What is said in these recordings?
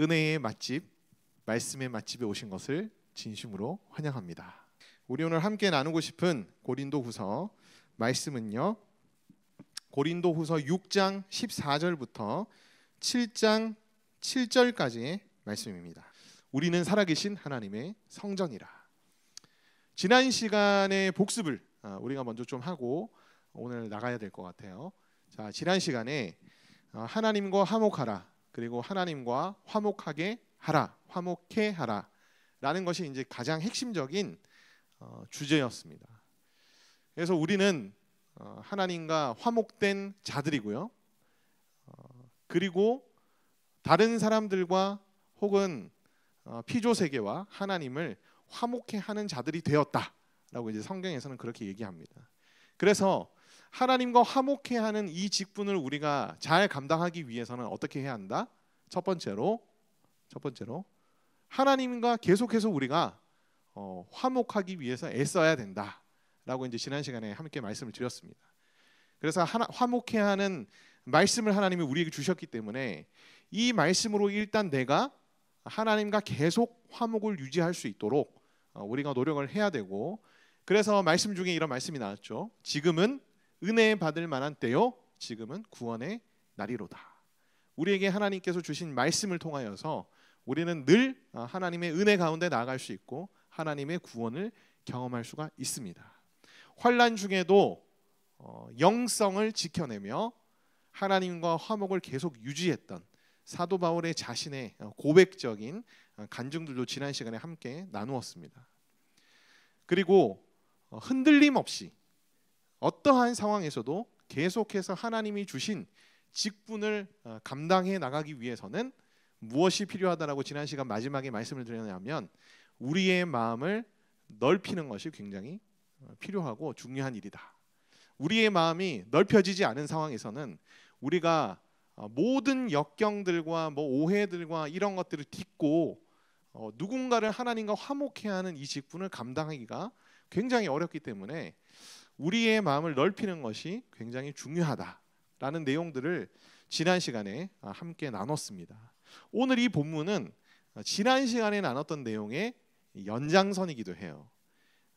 은혜의 맛집, 말씀의 맛집에 오신 것을 진심으로 환영합니다. 우리 오늘 함께 나누고 싶은 고린도후서 말씀은요, 고린도후서 6장 14절부터 7장 7절까지의 말씀입니다. 우리는 살아계신 하나님의 성전이라. 지난 시간의 복습을 우리가 먼저 좀 하고 오늘 나가야 될 것 같아요. 자, 지난 시간에 하나님과 화목하라, 그리고 하나님과 화목하게 하라, 화목해 하라 라는 것이 이제 가장 핵심적인 주제였습니다. 그래서 우리는 하나님과 화목된 자들이고요, 그리고 다른 사람들과 혹은 피조세계와 하나님을 화목해 하는 자들이 되었다라고 이제 성경에서는 그렇게 얘기합니다. 그래서 하나님과 화목해 하는 이 직분을 우리가 잘 감당하기 위해서는 어떻게 해야 한다? 첫 번째로 하나님과 계속해서 우리가 화목하기 위해서 애써야 된다라고 이제 지난 시간에 함께 말씀을 드렸습니다. 그래서 화목해 하는 말씀을 하나님이 우리에게 주셨기 때문에 이 말씀으로 일단 내가 하나님과 계속 화목을 유지할 수 있도록 우리가 노력을 해야 되고, 그래서 말씀 중에 이런 말씀이 나왔죠. 지금은 은혜 받을 만한 때요, 지금은 구원의 날이로다. 우리에게 하나님께서 주신 말씀을 통하여서 우리는 늘 하나님의 은혜 가운데 나아갈 수 있고 하나님의 구원을 경험할 수가 있습니다. 환난 중에도 영성을 지켜내며 하나님과 화목을 계속 유지했던 사도 바울의 자신의 고백적인 간증들도 지난 시간에 함께 나누었습니다. 그리고 흔들림 없이 어떠한 상황에서도 계속해서 하나님이 주신 직분을 감당해 나가기 위해서는 무엇이 필요하다라고 지난 시간 마지막에 말씀을 드렸냐면, 우리의 마음을 넓히는 것이 굉장히 필요하고 중요한 일이다. 우리의 마음이 넓혀지지 않은 상황에서는 우리가 모든 역경들과 오해들과 이런 것들을 딛고 누군가를 하나님과 화목해 하는 이 직분을 감당하기가 굉장히 어렵기 때문에 우리의 마음을 넓히는 것이 굉장히 중요하다라는 내용들을 지난 시간에 함께 나눴습니다. 오늘 이 본문은 지난 시간에 나눴던 내용의 연장선이기도 해요.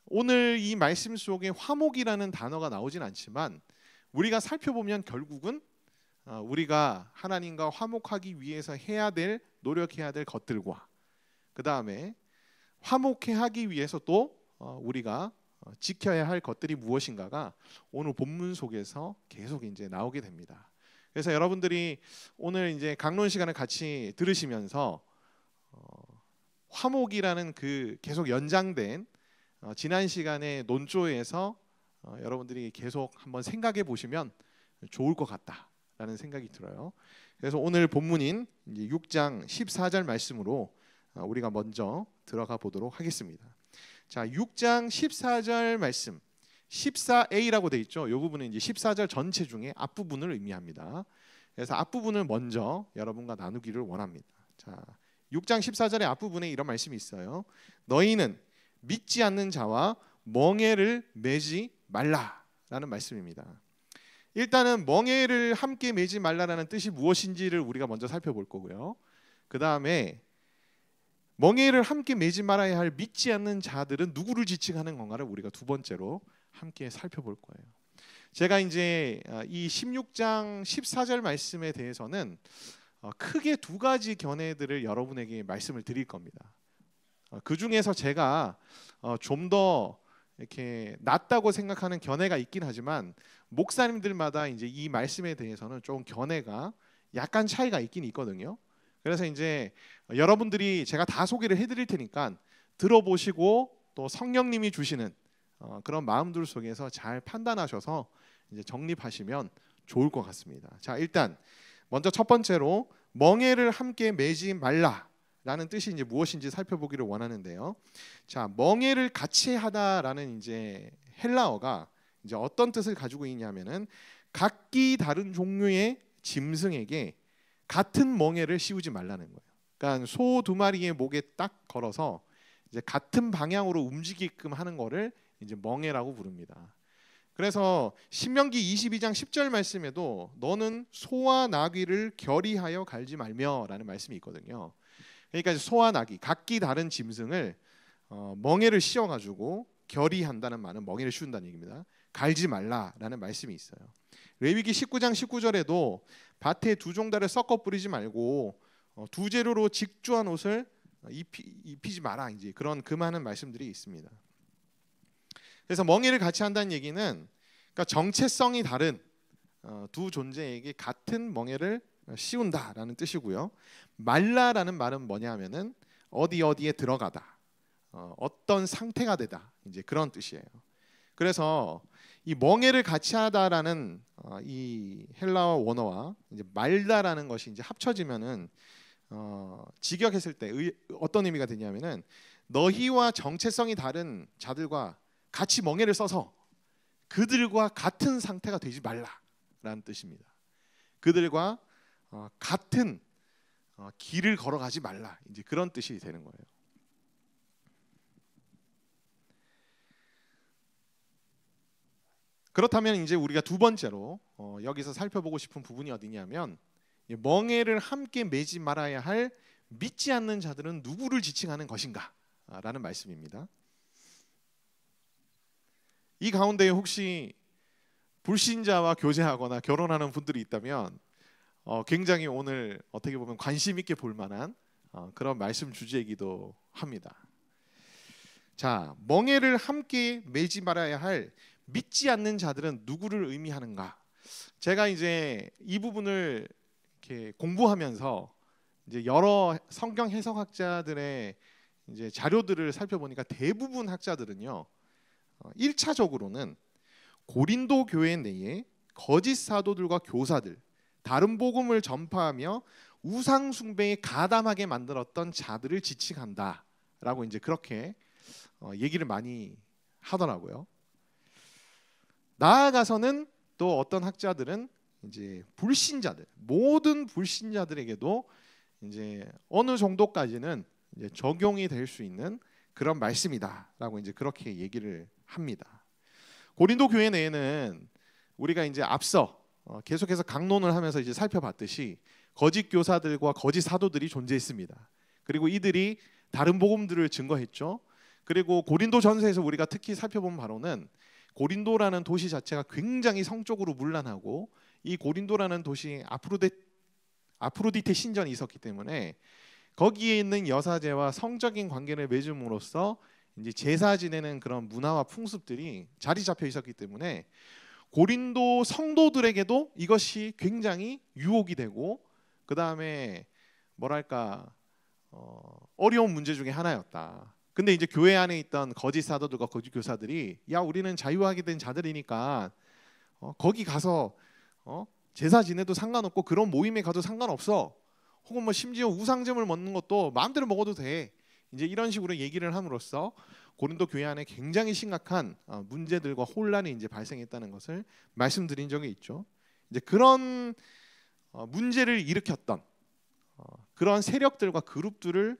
오늘 이 말씀 속에 화목이라는 단어가 나오진 않지만 우리가 살펴보면 결국은 우리가 하나님과 화목하기 위해서 노력해야 될 것들과, 그 다음에 화목해 하기 위해서 또 우리가 지켜야 할 것들이 무엇인가가 오늘 본문 속에서 계속 이제 나오게 됩니다. 그래서 여러분들이 오늘 이제 강론 시간을 같이 들으시면서 화목이라는 그 계속 연장된 지난 시간의 논조에서 여러분들이 계속 한번 생각해 보시면 좋을 것 같다라는 생각이 들어요. 그래서 오늘 본문인 이제 6장 14절 말씀으로 우리가 먼저 들어가 보도록 하겠습니다. 자, 6장 14절 말씀 14a라고 되어 있죠. 이 부분은 이제 14절 전체 중에 앞부분을 의미합니다. 그래서 앞부분을 먼저 여러분과 나누기를 원합니다. 자, 6장 14절의 앞부분에 이런 말씀이 있어요. 너희는 믿지 않는 자와 멍에를 매지 말라라는 말씀입니다. 일단은 멍에를 함께 매지 말라라는 뜻이 무엇인지를 우리가 먼저 살펴볼 거고요. 그 다음에 멍에를 함께 매지 말아야 할 믿지 않는 자들은 누구를 지칭하는 건가를 우리가 두 번째로 함께 살펴볼 거예요. 제가 이제 이 16장 14절 말씀에 대해서는 크게 두 가지 견해들을 여러분에게 말씀을 드릴 겁니다. 그 중에서 제가 좀 더 이렇게 낫다고 생각하는 견해가 있긴 하지만 목사님들마다 이제 이 말씀에 대해서는 좀 견해가 약간 차이가 있긴 있거든요. 그래서 이제 여러분들이 제가 다 소개를 해드릴 테니까 들어보시고 또 성령님이 주시는 그런 마음들 속에서 잘 판단하셔서 이제 정립하시면 좋을 것 같습니다. 자, 일단 먼저 첫 번째로 멍에를 함께 매지 말라라는 뜻이 이제 무엇인지 살펴보기를 원하는데요. 자, 멍에를 같이 하다라는 이제 헬라어가 이제 어떤 뜻을 가지고 있냐면은 각기 다른 종류의 짐승에게 같은 멍에를 씌우지 말라는 거예요. 그러니까 소 두 마리의 목에 딱 걸어서 이제 같은 방향으로 움직이게끔 하는 거를 이제 멍에라고 부릅니다. 그래서 신명기 22장 10절 말씀에도 너는 소와 나귀를 결의하여 갈지 말며라는 말씀이 있거든요. 그러니까 소와 나귀 각기 다른 짐승을 멍에를 씌워가지고 결의한다는 말은 멍에를 씌운다는 얘기입니다. 갈지 말라라는 말씀이 있어요. 레위기 19장 19절에도 밭에 두 종달을 섞어 뿌리지 말고 두 재료로 직주한 옷을 입히지 마라. 이제 그런 금하는 말씀들이 있습니다. 그래서 멍에를 같이 한다는 얘기는 그러니까 정체성이 다른 두 존재에게 같은 멍에를 씌운다라는 뜻이고요. 말라라는 말은 뭐냐면은 어디에 들어가다, 어떤 상태가 되다, 이제 그런 뜻이에요. 그래서 이 멍에를 같이 하다라는 이 헬라어 원어와 이제 말다라는 것이 이제 합쳐지면은 직역했을 때 어떤 의미가 되냐면은 너희와 정체성이 다른 자들과 같이 멍에를 써서 그들과 같은 상태가 되지 말라라는 뜻입니다. 그들과 같은 길을 걸어가지 말라, 이제 그런 뜻이 되는 거예요. 그렇다면 이제 우리가 두 번째로 여기서 살펴보고 싶은 부분이 어디냐면 멍에를 함께 매지 말아야 할 믿지 않는 자들은 누구를 지칭하는 것인가 라는 말씀입니다. 이 가운데 혹시 불신자와 교제하거나 결혼하는 분들이 있다면 굉장히 오늘 어떻게 보면 관심 있게 볼 만한 그런 말씀 주제이기도 합니다. 자, 멍에를 함께 매지 말아야 할 믿지 않는 자들은 누구를 의미하는가? 제가 이제 이 부분을 이렇게 공부하면서 이제 여러 성경 해석학자들의 이제 자료들을 살펴보니까 대부분 학자들은요, 1차적으로는 고린도 교회 내에 거짓 사도들과 교사들, 다른 복음을 전파하며 우상 숭배에 가담하게 만들었던 자들을 지칭한다라고 이제 그렇게 얘기를 많이 하더라고요. 나아가서는 또 어떤 학자들은 이제 불신자들, 모든 불신자들에게도 이제 어느 정도까지는 이제 적용이 될 수 있는 그런 말씀이다라고 이제 그렇게 얘기를 합니다. 고린도 교회 내에는 우리가 이제 앞서 계속해서 강론을 하면서 이제 살펴봤듯이 거짓 교사들과 거짓 사도들이 존재했습니다. 그리고 이들이 다른 복음들을 증거했죠. 그리고 고린도전서에서 우리가 특히 살펴본 바로는 고린도라는 도시 자체가 굉장히 성적으로 문란하고 이 고린도라는 도시에 아프로디테 신전이 있었기 때문에 거기에 있는 여사제와 성적인 관계를 맺음으로써 이제 제사 지내는 그런 문화와 풍습들이 자리 잡혀 있었기 때문에 고린도 성도들에게도 이것이 굉장히 유혹이 되고 그 다음에 뭐랄까 어려운 문제 중에 하나였다. 근데 이제 교회 안에 있던 거짓 사도들과 거짓 교사들이 야, 우리는 자유하게 된 자들이니까 거기 가서 제사 지내도 상관없고 그런 모임에 가도 상관없어. 혹은 뭐 심지어 우상점을 먹는 것도 마음대로 먹어도 돼. 이제 이런 식으로 얘기를 함으로써 고린도 교회 안에 굉장히 심각한 문제들과 혼란이 이제 발생했다는 것을 말씀드린 적이 있죠. 이제 그런 문제를 일으켰던 그런 세력들과 그룹들을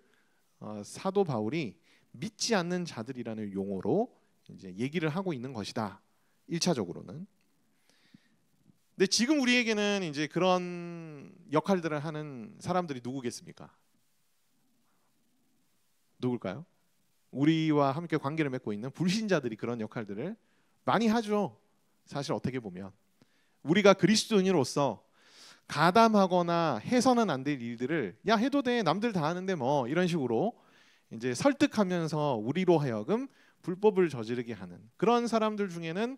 사도 바울이 믿지 않는 자들이라는 용어로 이제 얘기를 하고 있는 것이다. 1차적으로는. 근데 지금 우리에게는 이제 그런 역할들을 하는 사람들이 누구겠습니까? 누굴까요? 우리와 함께 관계를 맺고 있는 불신자들이 그런 역할들을 많이 하죠. 사실 어떻게 보면 우리가 그리스도인으로서 가담하거나 해서는 안 될 일들을 야, 해도 돼, 남들 다 하는데 뭐, 이런 식으로 이제 설득하면서 우리로 하여금 불법을 저지르게 하는 그런 사람들 중에는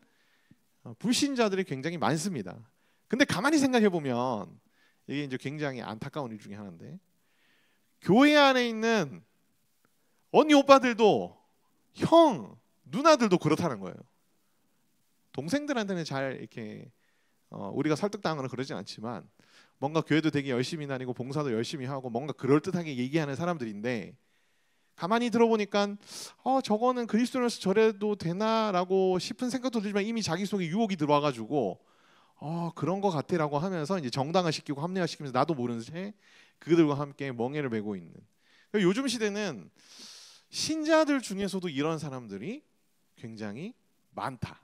불신자들이 굉장히 많습니다. 근데 가만히 생각해 보면 이게 이제 굉장히 안타까운 일 중에 하나인데, 교회 안에 있는 언니 오빠들도 형 누나들도 그렇다는 거예요. 동생들한테는 잘 이렇게 우리가 설득당하거나 그러진 않지만 뭔가 교회도 되게 열심히 다니고 봉사도 열심히 하고 뭔가 그럴듯하게 얘기하는 사람들인데, 가만히 들어보니까 저거는 그리스도인으로서 저래도 되나라고 싶은 생각도 들지만 이미 자기 속에 유혹이 들어와가지고 그런 거 같아라고 하면서 이제 정당화시키고 합리화시키면서 나도 모르는 채 그들과 함께 멍에를 메고 있는, 요즘 시대는 신자들 중에서도 이런 사람들이 굉장히 많다.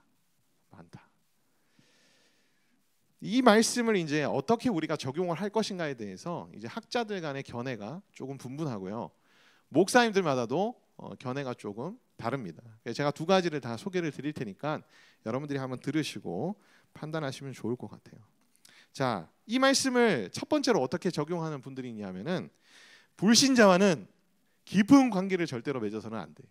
이 말씀을 이제 어떻게 우리가 적용을 할 것인가에 대해서 이제 학자들 간의 견해가 조금 분분하고요. 목사님들마다도 견해가 조금 다릅니다. 제가 두 가지를 다 소개를 드릴 테니까 여러분들이 한번 들으시고 판단하시면 좋을 것 같아요. 자, 이 말씀을 첫 번째로 어떻게 적용하는 분들이 있냐면은 불신자와는 깊은 관계를 절대로 맺어서는 안 돼.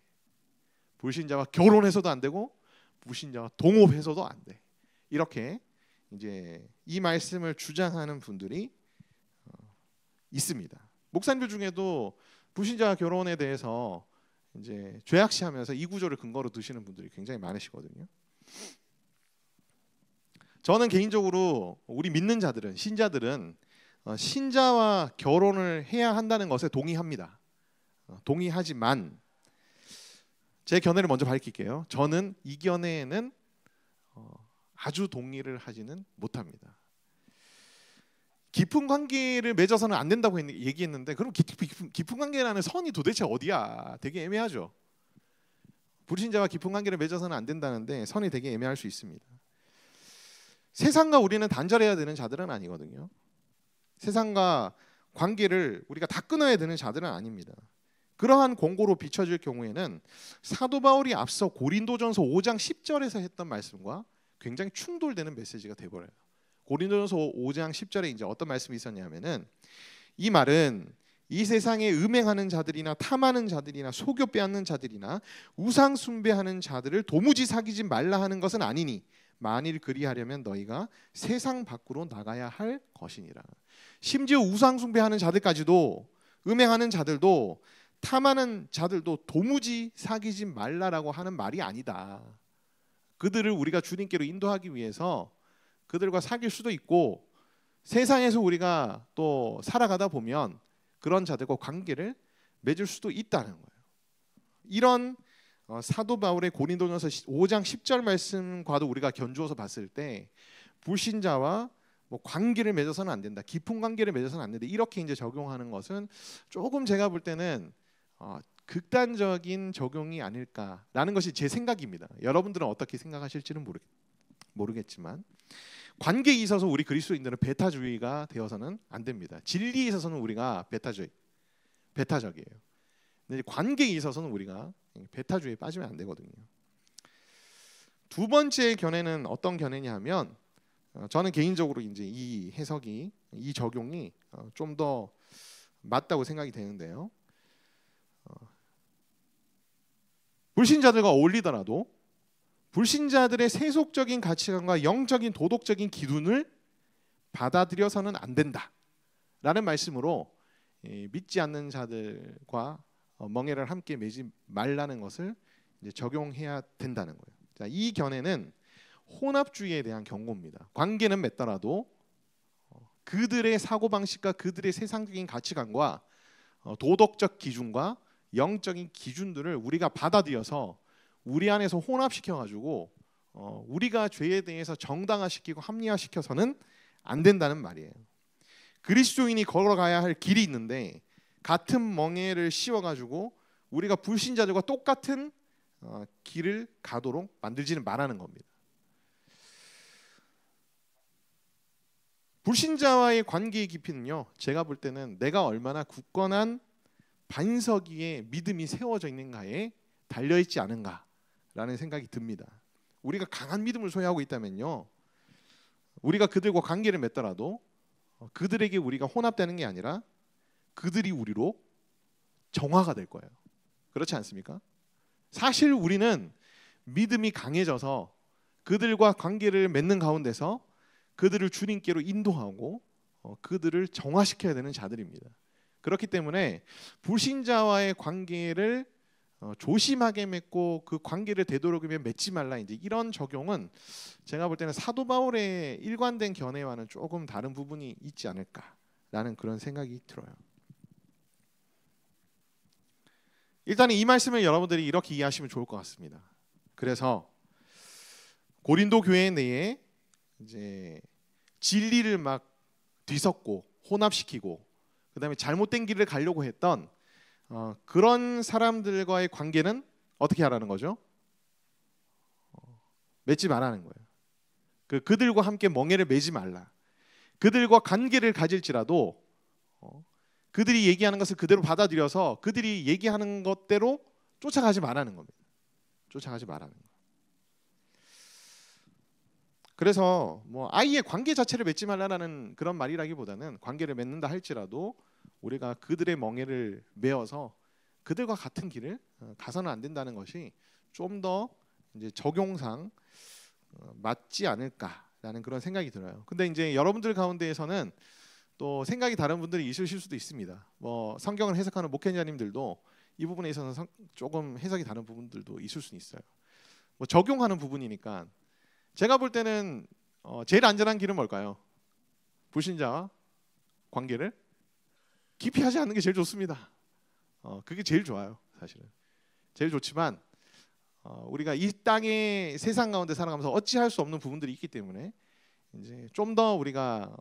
불신자와 결혼해서도 안 되고 불신자와 동업해서도 안 돼. 이렇게 이제 이 말씀을 주장하는 분들이 있습니다. 목사님들 중에도 불신자 결혼에 대해서 이제 죄악시하면서 이 구조를 근거로 두시는 분들이 굉장히 많으시거든요. 저는 개인적으로 우리 믿는 자들은, 신자들은 신자와 결혼을 해야 한다는 것에 동의합니다. 동의하지만 제 견해를 먼저 밝힐게요. 저는 이 견해에는 아주 동의를 하지는 못합니다. 깊은 관계를 맺어서는 안 된다고 얘기했는데 그럼 깊은 관계라는 선이 도대체 어디야? 되게 애매하죠. 불신자와 깊은 관계를 맺어서는 안 된다는데 선이 되게 애매할 수 있습니다. 세상과 우리는 단절해야 되는 자들은 아니거든요. 세상과 관계를 우리가 다 끊어야 되는 자들은 아닙니다. 그러한 권고로 비춰질 경우에는 사도 바울이 앞서 고린도전서 5장 10절에서 했던 말씀과 굉장히 충돌되는 메시지가 돼버려요. 고린도전서 5장 10절에 이제 어떤 말씀이 있었냐면은 이 말은 이 세상에 음행하는 자들이나 탐하는 자들이나 속여 빼앗는 자들이나 우상 숭배하는 자들을 도무지 사귀지 말라 하는 것은 아니니 만일 그리하려면 너희가 세상 밖으로 나가야 할 것이니라. 심지어 우상 숭배하는 자들까지도, 음행하는 자들도, 탐하는 자들도 도무지 사귀지 말라라고 하는 말이 아니다. 그들을 우리가 주님께로 인도하기 위해서 그들과 사귈 수도 있고 세상에서 우리가 또 살아가다 보면 그런 자들과 관계를 맺을 수도 있다는 거예요. 이런 사도 바울의 고린도전서 5장 10절 말씀과도 우리가 견주어서 봤을 때 불신자와 관계를 맺어서는 안 된다, 깊은 관계를 맺어서는 안 된다, 이렇게 이제 적용하는 것은 조금 제가 볼 때는 극단적인 적용이 아닐까라는 것이 제 생각입니다. 여러분들은 어떻게 생각하실지는 모르겠지만 관계에 있어서 우리 그리스도인들은 배타주의가 되어서는 안 됩니다. 진리에 있어서는 우리가 배타적이에요. 근데 관계에 있어서는 우리가 배타주의에 빠지면 안 되거든요. 두 번째 견해는 어떤 견해냐 하면 저는 개인적으로 이제 이 해석이, 이 적용이 좀 더 맞다고 생각이 되는데요. 불신자들과 어울리더라도 불신자들의 세속적인 가치관과 영적인 도덕적인 기준을 받아들여서는 안 된다라는 말씀으로 믿지 않는 자들과 멍에를 함께 매지 말라는 것을 이제 적용해야 된다는 거예요. 자, 이 견해는 혼합주의에 대한 경고입니다. 관계는 맺더라도 그들의 사고방식과 그들의 세상적인 가치관과 도덕적 기준과 영적인 기준들을 우리가 받아들여서 우리 안에서 혼합시켜가지고 우리가 죄에 대해서 정당화시키고 합리화시켜서는 안 된다는 말이에요. 그리스도인이 걸어가야 할 길이 있는데 같은 멍에를 씌워가지고 우리가 불신자들과 똑같은 길을 가도록 만들지는 말라는 겁니다. 불신자와의 관계의 깊이는요, 제가 볼 때는 내가 얼마나 굳건한 반석 위에 믿음이 세워져 있는가에 달려있지 않은가라는 생각이 듭니다. 우리가 강한 믿음을 소유하고 있다면요, 우리가 그들과 관계를 맺더라도 그들에게 우리가 혼합되는 게 아니라 그들이 우리로 정화가 될 거예요. 그렇지 않습니까? 사실 우리는 믿음이 강해져서 그들과 관계를 맺는 가운데서 그들을 주님께로 인도하고 그들을 정화시켜야 되는 자들입니다. 그렇기 때문에 불신자와의 관계를 조심하게 맺고 그 관계를 되도록이며 맺지 말라, 이제 이런 적용은 제가 볼 때는 사도 바울의 일관된 견해와는 조금 다른 부분이 있지 않을까라는 그런 생각이 들어요. 일단 이 말씀을 여러분들이 이렇게 이해하시면 좋을 것 같습니다. 그래서 고린도 교회 내에 이제 진리를 막 뒤섞고 혼합시키고 그다음에 잘못된 길을 가려고 했던 그런 사람들과의 관계는 어떻게 하라는 거죠? 맺지 말라는 거예요. 그들과 함께 멍에를 매지 말라. 그들과 관계를 가질지라도 그들이 얘기하는 것을 그대로 받아들여서 그들이 얘기하는 것대로 쫓아가지 말라는 겁니다. 쫓아가지 말라는 거. 그래서 뭐 아예 관계 자체를 맺지 말라는 그런 말이라기보다는 관계를 맺는다 할지라도 우리가 그들의 멍에를 메어서 그들과 같은 길을 가서는 안 된다는 것이 좀 더 이제 적용상 맞지 않을까라는 그런 생각이 들어요. 근데 이제 여러분들 가운데에서는 또 생각이 다른 분들이 있으실 수도 있습니다. 뭐 성경을 해석하는 목회자님들도 이 부분에 있어서 조금 해석이 다른 부분들도 있을 수는 있어요. 뭐 적용하는 부분이니까 제가 볼 때는 제일 안전한 길은 뭘까요? 불신자와 관계를 깊이 하지 않는 게 제일 좋습니다. 그게 제일 좋아요, 사실은. 제일 좋지만 우리가 이 땅의 세상 가운데 살아가면서 어찌할 수 없는 부분들이 있기 때문에 이제 좀 더 우리가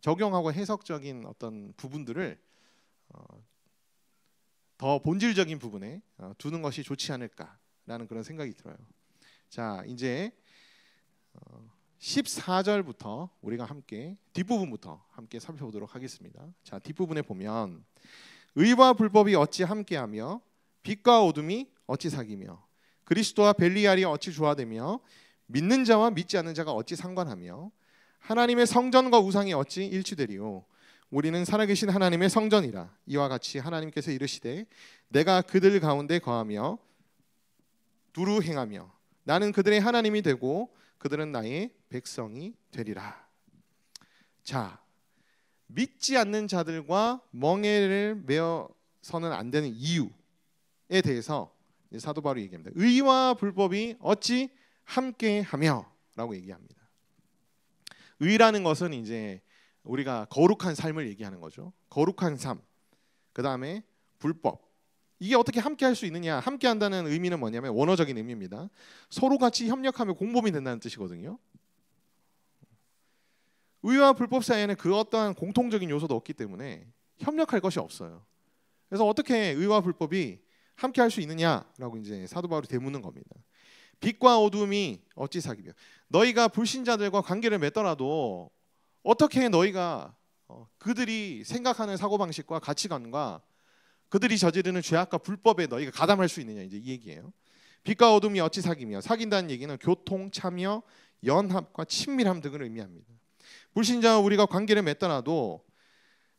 적용하고 해석적인 어떤 부분들을 더 본질적인 부분에 두는 것이 좋지 않을까라는 그런 생각이 들어요. 자, 이제 14절부터 우리가 함께 뒷부분부터 함께 살펴보도록 하겠습니다. 자, 뒷부분에 보면 의와 불법이 어찌 함께하며 빛과 어둠이 어찌 사귀며 그리스도와 벨리알이 어찌 조화되며 믿는 자와 믿지 않는 자가 어찌 상관하며 하나님의 성전과 우상이 어찌 일치되리요. 우리는 살아계신 하나님의 성전이라. 이와 같이 하나님께서 이르시되 내가 그들 가운데 거하며 두루 행하며 나는 그들의 하나님이 되고 그들은 나의 백성이 되리라. 자, 믿지 않는 자들과 멍에를 메어서는 안 되는 이유에 대해서 사도 바울이 얘기합니다. 의와 불법이 어찌 함께하며라고 얘기합니다. 의라는 것은 이제 우리가 거룩한 삶을 얘기하는 거죠. 거룩한 삶. 그 다음에 불법. 이게 어떻게 함께할 수 있느냐? 함께한다는 의미는 뭐냐면 원어적인 의미입니다. 서로 같이 협력하며 공범이 된다는 뜻이거든요. 의와 불법 사이에는 그 어떠한 공통적인 요소도 없기 때문에 협력할 것이 없어요. 그래서 어떻게 의와 불법이 함께할 수 있느냐라고 이제 사도 바울이 되묻는 겁니다. 빛과 어둠이 어찌 사귀며 너희가 불신자들과 관계를 맺더라도 어떻게 너희가 그들이 생각하는 사고방식과 가치관과 그들이 저지르는 죄악과 불법에 너희가 가담할 수 있느냐 이제 이 얘기예요. 빛과 어둠이 어찌 사귀며 사귄다는 얘기는 교통, 참여, 연합과 친밀함 등을 의미합니다. 불신자와 우리가 관계를 맺더라도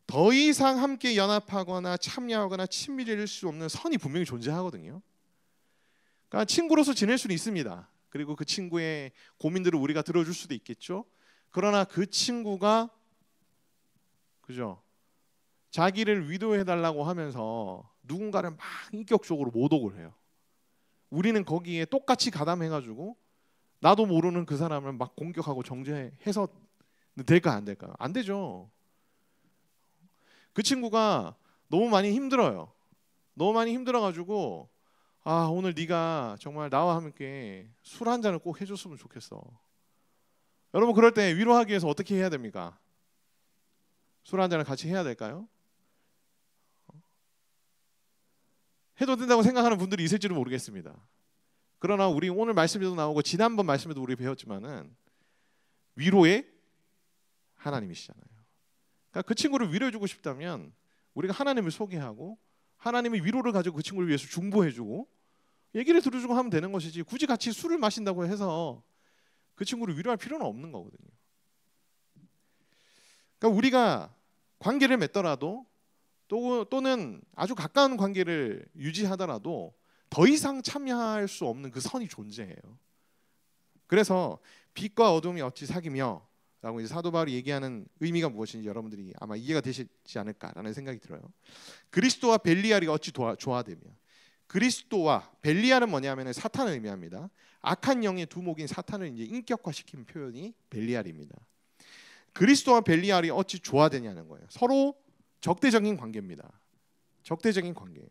더 이상 함께 연합하거나 참여하거나 친밀해질 수 없는 선이 분명히 존재하거든요. 그러니까 친구로서 지낼 수는 있습니다. 그리고 그 친구의 고민들을 우리가 들어줄 수도 있겠죠. 그러나 그 친구가 그죠? 자기를 위로해달라고 하면서 누군가를 막 인격적으로 모독을 해요. 우리는 거기에 똑같이 가담해가지고 나도 모르는 그 사람을 막 공격하고 정죄해서 될까 안 될까요? 안 되죠. 그 친구가 너무 많이 힘들어요. 너무 많이 힘들어가지고 아 오늘 네가 정말 나와 함께 술 한 잔을 꼭 해줬으면 좋겠어. 여러분 그럴 때 위로하기 위해서 어떻게 해야 됩니까? 술 한 잔을 같이 해야 될까요? 해도 된다고 생각하는 분들이 있을지는 모르겠습니다. 그러나 우리 오늘 말씀에도 나오고 지난번 말씀에도 우리 배웠지만은 위로의 하나님이시잖아요. 그러니까 그 친구를 위로해주고 싶다면 우리가 하나님을 소개하고 하나님의 위로를 가지고 그 친구를 위해서 중보해주고 얘기를 들어주고 하면 되는 것이지 굳이 같이 술을 마신다고 해서 그 친구를 위로할 필요는 없는 거거든요. 그러니까 우리가 관계를 맺더라도 또는 아주 가까운 관계를 유지하더라도 더 이상 참여할 수 없는 그 선이 존재해요. 그래서 빛과 어둠이 어찌 사귀며 라고 이제 사도 바울이 얘기하는 의미가 무엇인지 여러분들이 아마 이해가 되시지 않을까라는 생각이 들어요. 그리스도와 벨리알이 어찌 조화되며 그리스도와 벨리알은 뭐냐면 사탄을 의미합니다. 악한 영의 두목인 사탄을 이제 인격화시킨 표현이 벨리알입니다. 그리스도와 벨리알이 어찌 조화되냐는 거예요. 서로 적대적인 관계입니다. 적대적인 관계예요.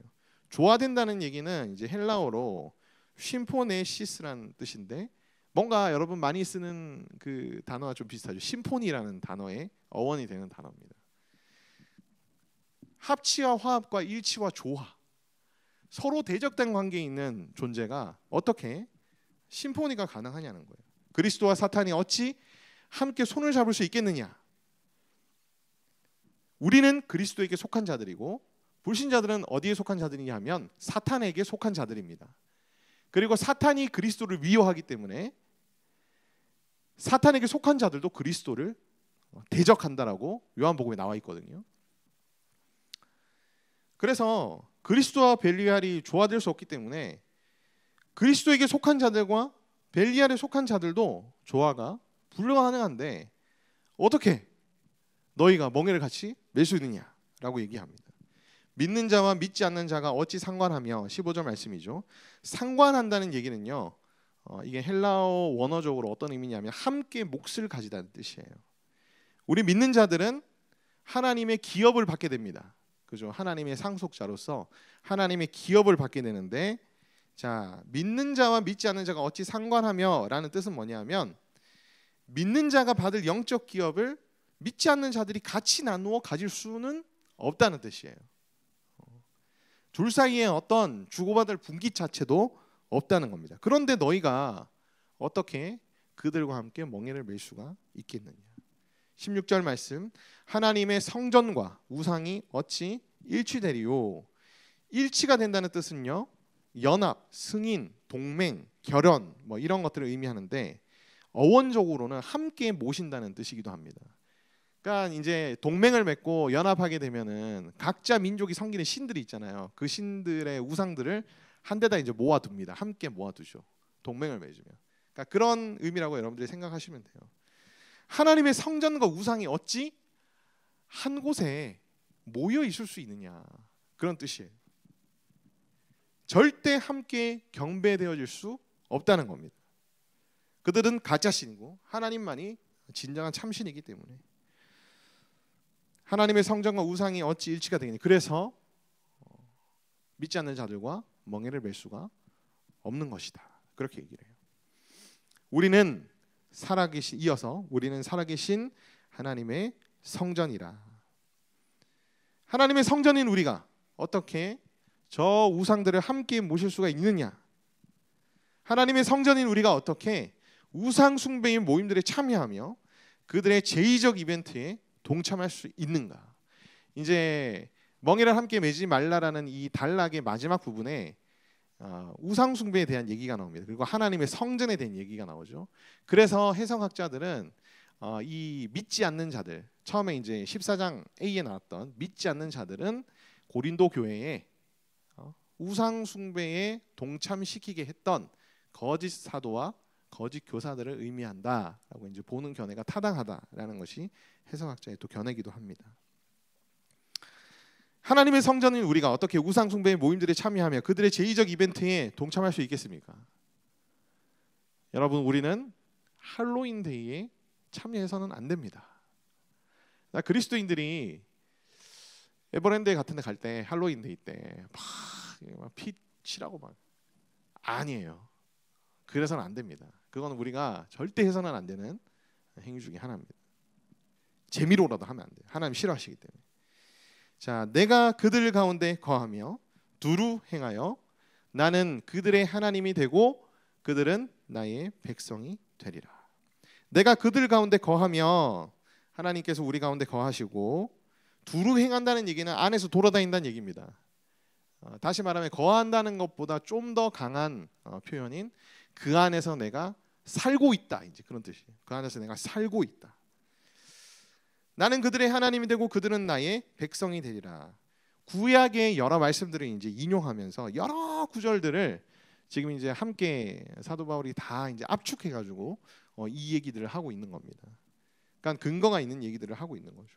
조화된다는 얘기는 이제 헬라어로 심포네시스라는 뜻인데 뭔가 여러분 많이 쓰는 그 단어와 좀 비슷하죠. 심포니라는 단어의 어원이 되는 단어입니다. 합치와 화합과 일치와 조화, 서로 대적된 관계에 있는 존재가 어떻게 심포니가 가능하냐는 거예요. 그리스도와 사탄이 어찌 함께 손을 잡을 수 있겠느냐? 우리는 그리스도에게 속한 자들이고 불신자들은 어디에 속한 자들이냐 하면 사탄에게 속한 자들입니다. 그리고 사탄이 그리스도를 미워하기 때문에 사탄에게 속한 자들도 그리스도를 대적한다라고 요한복음에 나와 있거든요. 그래서 그리스도와 벨리알이 조화될 수 없기 때문에 그리스도에게 속한 자들과 벨리알에 속한 자들도 조화가 불가능한데 어떻게 너희가 멍에를 같이 맬 수 있느냐라고 얘기합니다. 믿는 자와 믿지 않는 자가 어찌 상관하며 15절 말씀이죠. 상관한다는 얘기는요. 이게 헬라어 원어적으로 어떤 의미냐면 함께 몫을 가지다는 뜻이에요. 우리 믿는 자들은 하나님의 기업을 받게 됩니다. 그죠? 하나님의 상속자로서 하나님의 기업을 받게 되는데 자, 믿는 자와 믿지 않는 자가 어찌 상관하며 라는 뜻은 뭐냐면 믿는 자가 받을 영적 기업을 믿지 않는 자들이 같이 나누어 가질 수는 없다는 뜻이에요. 둘 사이에 어떤 주고받을 분기 자체도 없다는 겁니다. 그런데 너희가 어떻게 그들과 함께 멍에를 맬 수가 있겠느냐. 16절 말씀, 하나님의 성전과 우상이 어찌 일치되리요. 일치가 된다는 뜻은요, 연합, 승인, 동맹, 결연 뭐 이런 것들을 의미하는데 어원적으로는 함께 모신다는 뜻이기도 합니다. 그러니까 이제 동맹을 맺고 연합하게 되면은 각자 민족이 섬기는 신들이 있잖아요. 그 신들의 우상들을 한 데다 이제 모아둡니다. 함께 모아두죠. 동맹을 맺으면. 그러니까 그런 의미라고 여러분들이 생각하시면 돼요. 하나님의 성전과 우상이 어찌 한 곳에 모여 있을 수 있느냐, 그런 뜻이에요. 절대 함께 경배되어질 수 없다는 겁니다. 그들은 가짜신이고 하나님만이 진정한 참신이기 때문에 하나님의 성전과 우상이 어찌 일치가 되겠니? 그래서 믿지 않는 자들과 멍에를 맬 수가 없는 것이다. 그렇게 얘기를 해요. 우리는 살아계신, 이어서 우리는 살아계신 하나님의 성전이라. 하나님의 성전인 우리가 어떻게 저 우상들을 함께 모실 수가 있느냐? 하나님의 성전인 우리가 어떻게 우상 숭배의 모임들에 참여하며 그들의 제의적 이벤트에 동참할 수 있는가? 이제 멍에를 함께 매지 말라라는 이 단락의 마지막 부분에 우상 숭배에 대한 얘기가 나옵니다. 그리고 하나님의 성전에 대한 얘기가 나오죠. 그래서 해석학자들은 이 믿지 않는 자들, 처음에 이제 14장 A에 나왔던 믿지 않는 자들은 고린도 교회에 우상 숭배에 동참시키게 했던 거짓 사도와 거짓 교사들을 의미한다라고 이제 보는 견해가 타당하다라는 것이 해석학자의 또 견해이기도 합니다. 하나님의 성전인 우리가 어떻게 우상 숭배의 모임들에 참여하며 그들의 제의적 이벤트에 동참할 수 있겠습니까? 여러분, 우리는 할로윈 데이에 참여해서는 안 됩니다. 그리스도인들이 에버랜드 같은 데 갈 때 할로윈 데이 때 막 피 칠하고 막 아니에요. 그래서는 안 됩니다. 그건 우리가 절대 해서는 안 되는 행위 중에 하나입니다. 재미로라도 하면 안 돼요. 하나님 싫어하시기 때문에. 자, 내가 그들 가운데 거하며 두루 행하여 나는 그들의 하나님이 되고 그들은 나의 백성이 되리라. 내가 그들 가운데 거하며 하나님께서 우리 가운데 거하시고 두루 행한다는 얘기는 안에서 돌아다닌다는 얘기입니다. 다시 말하면 거한다는 것보다 좀 더 강한 표현인 그 안에서 내가 살고 있다, 이제 그런 뜻이에요. 그 안에서 내가 살고 있다. 나는 그들의 하나님이 되고 그들은 나의 백성이 되리라. 구약의 여러 말씀들을 이제 인용하면서 여러 구절들을 지금 이제 함께 사도 바울이 다 이제 압축해가지고 이 얘기들을 하고 있는 겁니다. 그러니까 근거가 있는 얘기들을 하고 있는 거죠.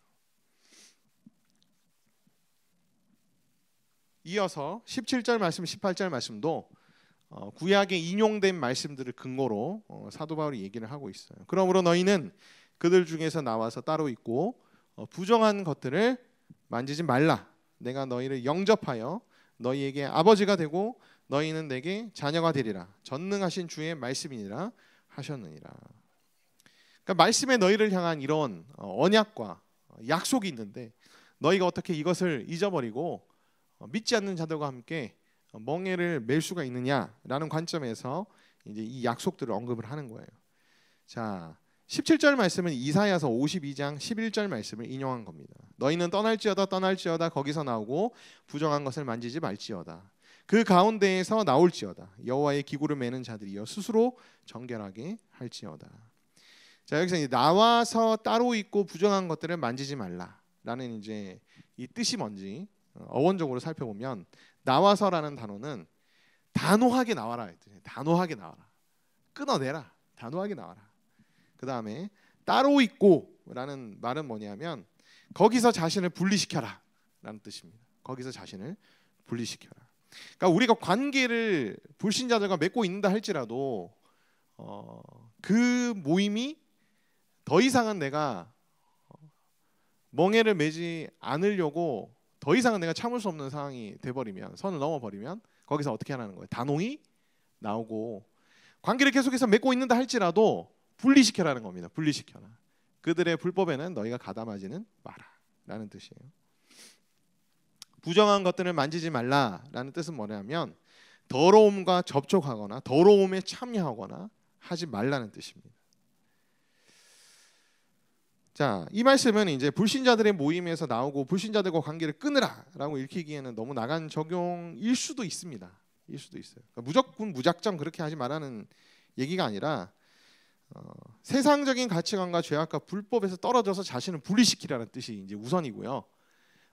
이어서 17절 말씀, 18절 말씀도 구약에 인용된 말씀들을 근거로 사도 바울이 얘기를 하고 있어요. 그러므로 너희는 그들 중에서 나와서 따로 있고 부정한 것들을 만지지 말라. 내가 너희를 영접하여 너희에게 아버지가 되고 너희는 내게 자녀가 되리라. 전능하신 주의 말씀이니라 하셨느니라. 그러니까 말씀에 너희를 향한 이런 언약과 약속이 있는데 너희가 어떻게 이것을 잊어버리고 믿지 않는 자들과 함께 멍에를 맬 수가 있느냐라는 관점에서 이제 이 약속들을 언급을 하는 거예요. 자, 17절 말씀은 이사야서 52장 11절 말씀을 인용한 겁니다. 너희는 떠날지어다 거기서 나오고 부정한 것을 만지지 말지어다. 그 가운데에서 나올지어다. 여호와의 기구를 매는 자들이여 스스로 정결하게 할지어다. 자, 여기서 이제 나와서 따로 있고 부정한 것들을 만지지 말라라는 이제 이 뜻이 뭔지 어원적으로 살펴보면 나와서라는 단어는 단호하게 나와라. 단호하게 나와라. 끊어내라. 단호하게 나와라. 그 다음에 따로 있고라는 말은 뭐냐면 거기서 자신을 분리시켜라 라는 뜻입니다. 거기서 자신을 분리시켜라. 그러니까 우리가 관계를 불신자들과 맺고 있는다 할지라도 그 모임이 더 이상은 내가 멍에를 매지 않으려고 더 이상은 내가 참을 수 없는 상황이 돼버리면, 선을 넘어버리면 거기서 어떻게 하라는 거예요? 단호히 나오고 관계를 계속해서 맺고 있는다 할지라도 분리시켜라는 겁니다. 분리시켜라. 그들의 불법에는 너희가 가담하지는 마라 라는 뜻이에요. 부정한 것들을 만지지 말라라는 뜻은 뭐냐면 더러움과 접촉하거나 더러움에 참여하거나 하지 말라는 뜻입니다. 자, 이 말씀은 이제 불신자들의 모임에서 나오고 불신자들과 관계를 끊으라라고 읽히기에는 너무 나간 적용일 수도 있습니다. 일 수도 있어요. 그러니까 무조건 무작정 그렇게 하지 말라는 얘기가 아니라 세상적인 가치관과 죄악과 불법에서 떨어져서 자신을 분리시키라는 뜻이 이제 우선이고요.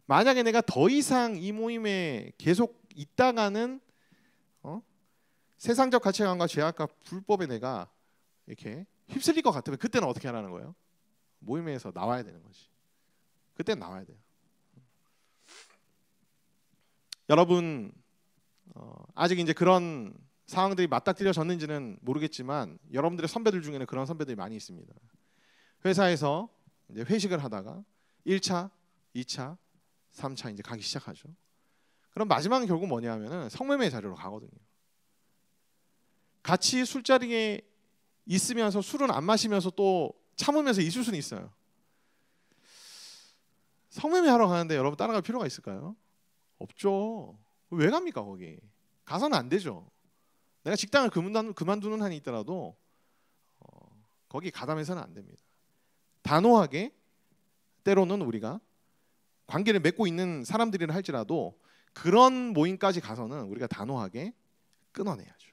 만약에 내가 더 이상 이 모임에 계속 있다가는 세상적 가치관과 죄악과 불법에 내가 이렇게 휩쓸릴 것 같으면 그때는 어떻게 하라는 거예요? 모임에서 나와야 되는 거지. 그때는 나와야 돼요. 여러분 아직 이제 그런 상황들이 맞닥뜨려졌는지는 모르겠지만 여러분들의 선배들 중에는 그런 선배들이 많이 있습니다. 회사에서 이제 회식을 하다가 1차, 2차, 3차 이제 가기 시작하죠. 그럼 마지막은 결국 뭐냐면은 성매매 자리로 가거든요. 같이 술자리에 있으면서 술은 안 마시면서 또 참으면서 있을 수는 있어요. 성매매 하러 가는데 여러분 따라갈 필요가 있을까요? 없죠. 왜 갑니까 거기? 가서는 안 되죠. 내가 직장을 그만두는 한이 있더라도 거기 가담해서는 안 됩니다. 단호하게 때로는 우리가 관계를 맺고 있는 사람들이라 할지라도 그런 모임까지 가서는 우리가 단호하게 끊어내야죠.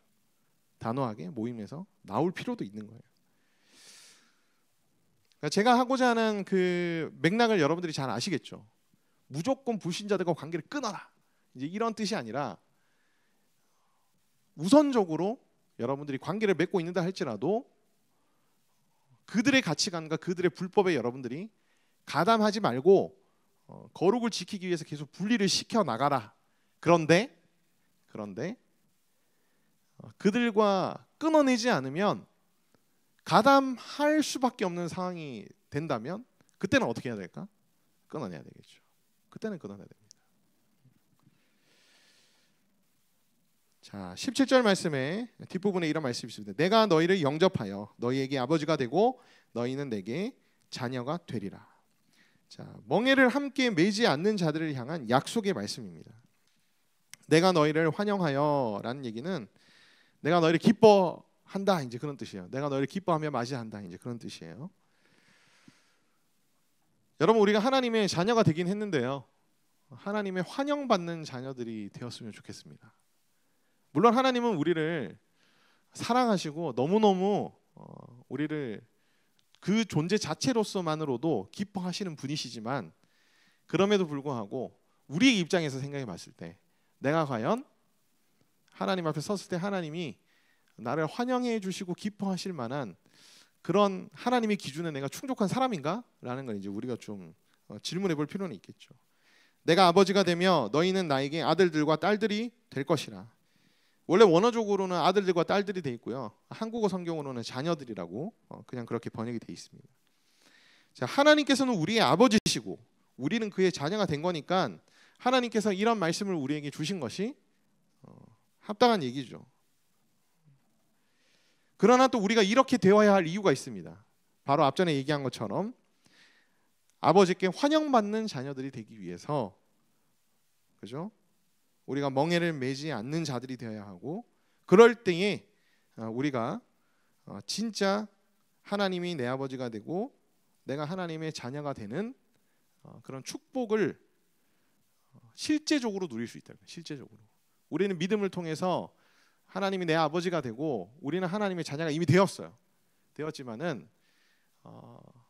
단호하게 모임에서 나올 필요도 있는 거예요. 그러니까 제가 하고자 하는 그 맥락을 여러분들이 잘 아시겠죠. 무조건 불신자들과 관계를 끊어라. 이제 이런 뜻이 아니라 우선적으로 여러분들이 관계를 맺고 있는다 할지라도 그들의 가치관과 그들의 불법에 여러분들이 가담하지 말고 거룩을 지키기 위해서 계속 분리를 시켜 나가라. 그런데 그들과 끊어내지 않으면 가담할 수밖에 없는 상황이 된다면 그때는 어떻게 해야 될까? 끊어내야 되겠죠. 그때는 끊어내야 됩니다. 자, 17절 말씀에 뒷부분에 이런 말씀이 있습니다. 내가 너희를 영접하여 너희에게 아버지가 되고 너희는 내게 자녀가 되리라. 자, 멍에를 함께 매지 않는 자들을 향한 약속의 말씀입니다. 내가 너희를 환영하여라는 얘기는 내가 너희를 기뻐한다 이제 그런 뜻이에요. 내가 너희를 기뻐하며 맞이한다 이제 그런 뜻이에요. 여러분 우리가 하나님의 자녀가 되긴 했는데요. 하나님의 환영받는 자녀들이 되었으면 좋겠습니다. 물론 하나님은 우리를 사랑하시고 너무너무 우리를 그 존재 자체로서만으로도 기뻐하시는 분이시지만 그럼에도 불구하고 우리의 입장에서 생각해 봤을 때 내가 과연 하나님 앞에 섰을 때 하나님이 나를 환영해 주시고 기뻐하실 만한 그런 하나님의 기준에 내가 충족한 사람인가? 라는 걸 이제 우리가 좀 질문해 볼 필요는 있겠죠. 내가 아버지가 되며 너희는 나에게 아들들과 딸들이 될 것이라. 원래 원어적으로는 아들들과 딸들이 돼 있고요. 한국어 성경으로는 자녀들이라고 그냥 그렇게 번역이 돼 있습니다. 자, 하나님께서는 우리의 아버지시고 우리는 그의 자녀가 된 거니까 하나님께서 이런 말씀을 우리에게 주신 것이 합당한 얘기죠. 그러나 또 우리가 이렇게 되어야 할 이유가 있습니다. 바로 앞전에 얘기한 것처럼 아버지께 환영받는 자녀들이 되기 위해서, 그죠? 우리가 멍에를 매지 않는 자들이 되어야 하고, 그럴 때에 우리가 진짜 하나님이 내 아버지가 되고 내가 하나님의 자녀가 되는 그런 축복을 실제적으로 누릴 수 있다. 실제적으로 우리는 믿음을 통해서 하나님이 내 아버지가 되고 우리는 하나님의 자녀가 이미 되었지만은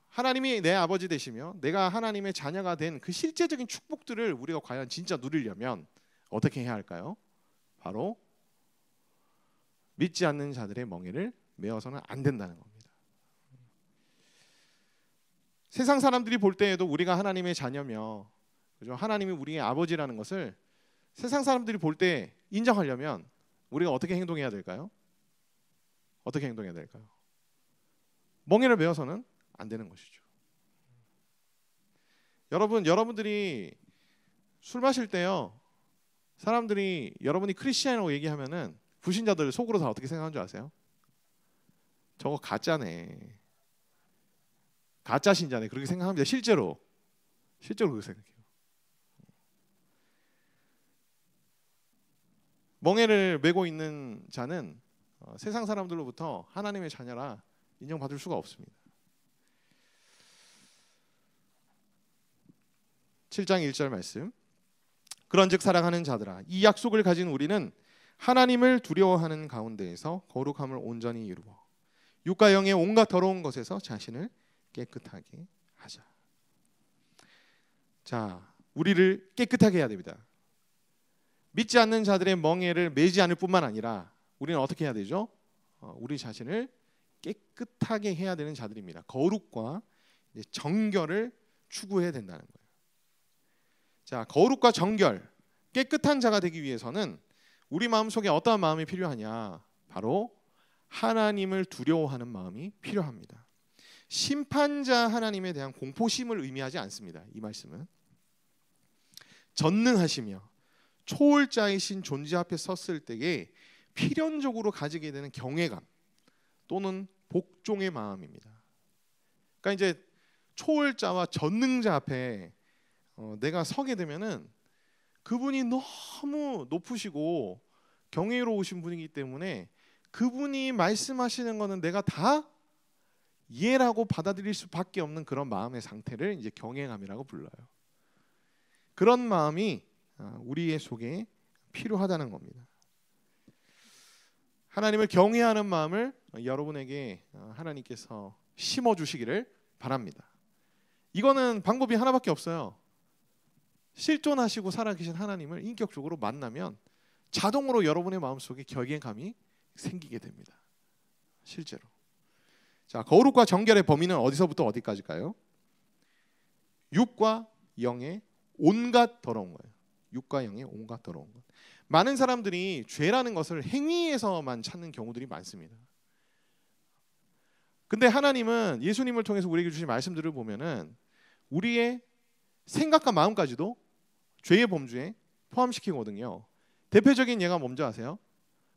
하나님이 내 아버지 되시며 내가 하나님의 자녀가 된 그 실제적인 축복들을 우리가 과연 진짜 누리려면 어떻게 해야 할까요? 바로 믿지 않는 자들의 멍에를 메어서는 안 된다는 겁니다. 세상 사람들이 볼 때에도 우리가 하나님의 자녀며, 그죠? 하나님이 우리의 아버지라는 것을 세상 사람들이 볼 때 인정하려면 우리가 어떻게 행동해야 될까요? 어떻게 행동해야 될까요? 멍에를 메어서는 안 되는 것이죠. 여러분들이 술 마실 때요, 사람들이 여러분이 크리스찬이라고 얘기하면은 불신자들 속으로 다 어떻게 생각하는 줄 아세요? 저거 가짜네, 가짜 신자네, 그렇게 생각합니다. 실제로 그렇게 생각해요. 멍에를 메고 있는 자는 세상 사람들로부터 하나님의 자녀라 인정받을 수가 없습니다. 7장 1절 말씀. 그런즉 사랑하는 자들아, 이 약속을 가진 우리는 하나님을 두려워하는 가운데에서 거룩함을 온전히 이루어 육과 영의 온갖 더러운 것에서 자신을 깨끗하게 하자. 자, 우리를 깨끗하게 해야 됩니다. 믿지 않는 자들의 멍에를 매지 않을 뿐만 아니라 우리는 어떻게 해야 되죠? 우리 자신을 깨끗하게 해야 되는 자들입니다. 거룩과 정결을 추구해야 된다는 거예요. 자, 거룩과 정결, 깨끗한 자가 되기 위해서는 우리 마음속에 어떠한 마음이 필요하냐? 바로 하나님을 두려워하는 마음이 필요합니다. 심판자 하나님에 대한 공포심을 의미하지 않습니다. 이 말씀은 전능하시며 초월자이신 존재 앞에 섰을 때에 필연적으로 가지게 되는 경외감 또는 복종의 마음입니다. 그러니까 이제 초월자와 전능자 앞에 내가 서게 되면은 그분이 너무 높으시고 경외로우신 분이기 때문에 그분이 말씀하시는 거는 내가 다 이해라고 받아들일 수밖에 없는 그런 마음의 상태를 이제 경외감이라고 불러요. 그런 마음이 우리의 속에 필요하다는 겁니다. 하나님을 경외하는 마음을 여러분에게 하나님께서 심어주시기를 바랍니다. 이거는 방법이 하나밖에 없어요. 실존하시고 살아계신 하나님을 인격적으로 만나면 자동으로 여러분의 마음속에 경외감이 생기게 됩니다. 실제로. 자, 거룩과 정결의 범위는 어디서부터 어디까지일까요? 육과 영의 온갖 더러운 거예요. 육과 영의 온갖 더러운 것. 많은 사람들이 죄라는 것을 행위에서만 찾는 경우들이 많습니다. 근데 하나님은 예수님을 통해서 우리에게 주신 말씀들을 보면은 우리의 생각과 마음까지도 죄의 범주에 포함시키거든요. 대표적인 예가 뭔지 아세요?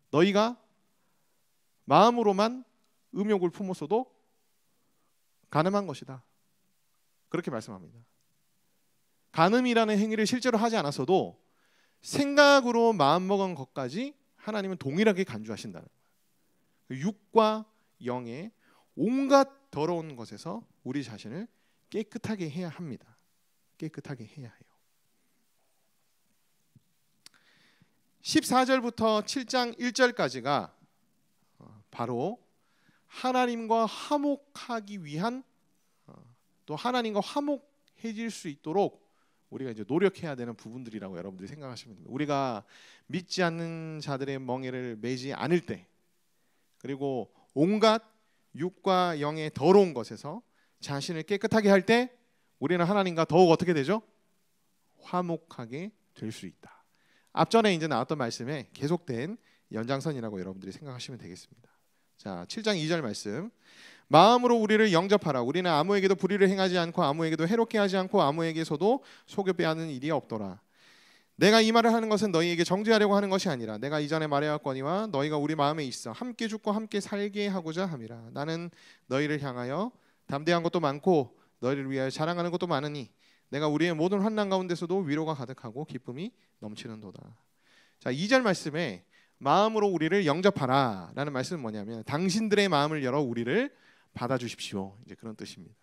너희가 마음으로만 음욕을 품었어도 간음한 것이다. 그렇게 말씀합니다. 간음이라는 행위를 실제로 하지 않았어도 생각으로 마음먹은 것까지 하나님은 동일하게 간주하신다는 거예요. 육과 영의 온갖 더러운 것에서 우리 자신을 깨끗하게 해야 합니다. 깨끗하게 해야 해요. 14절부터 7장 1절까지가 바로 하나님과 화목하기 위한 또 하나님과 화목해질 수 있도록 우리가 이제 노력해야 되는 부분들이라고 여러분들이 생각하시면 됩니다. 우리가 믿지 않는 자들의 멍에를 매지 않을 때, 그리고 온갖 육과 영의 더러운 것에서 자신을 깨끗하게 할 때 우리는 하나님과 더욱 어떻게 되죠? 화목하게 될 수 있다. 앞전에 이제 나왔던 말씀에 계속된 연장선이라고 여러분들이 생각하시면 되겠습니다. 자, 7장 2절 말씀. 마음으로 우리를 영접하라. 우리는 아무에게도 불의를 행하지 않고 아무에게도 해롭게 하지 않고 아무에게서도 속여 빼앗는 일이 없더라. 내가 이 말을 하는 것은 너희에게 정죄하려고 하는 것이 아니라 내가 이전에 말하였거니와 너희가 우리 마음에 있어 함께 죽고 함께 살게 하고자 함이라. 나는 너희를 향하여 담대한 것도 많고 너희를 위하여 자랑하는 것도 많으니 내가 우리의 모든 환난 가운데서도 위로가 가득하고 기쁨이 넘치는도다. 자, 2절 말씀에 마음으로 우리를 영접하라 라는 말씀은 뭐냐면 당신들의 마음을 열어 우리를 받아주십시오. 이제 그런 뜻입니다.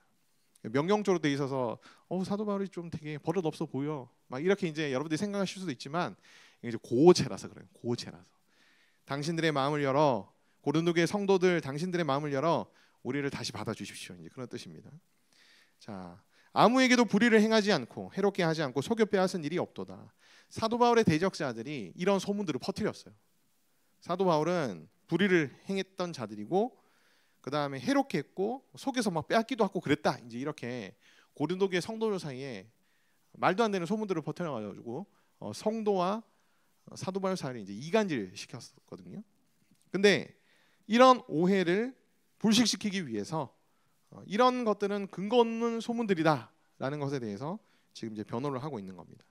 명령조로 돼 있어서 사도 바울이 좀 되게 버릇 없어 보여. 막 이렇게 이제 여러분들이 생각하실 수도 있지만 이제 고체라서 그래요. 고체라서. 당신들의 마음을 열어, 고린도교의 성도들 당신들의 마음을 열어 우리를 다시 받아주십시오. 이제 그런 뜻입니다. 자, 아무에게도 불의를 행하지 않고 해롭게 하지 않고 속여 빼앗은 일이 없도다. 사도 바울의 대적자들이 이런 소문들을 퍼뜨렸어요. 사도 바울은 불의를 행했던 자들이고 그 다음에 해롭게 했고 속에서 막 빼앗기도 하고 그랬다. 이제 이렇게 고린도교의 성도들 사이에 말도 안 되는 소문들을 퍼뜨려가지고 성도와 사도 바울 사이를 이제 이간질 시켰었거든요. 근데 이런 오해를 불식시키기 위해서 이런 것들은 근거 없는 소문들이다라는 것에 대해서 지금 이제 변호를 하고 있는 겁니다.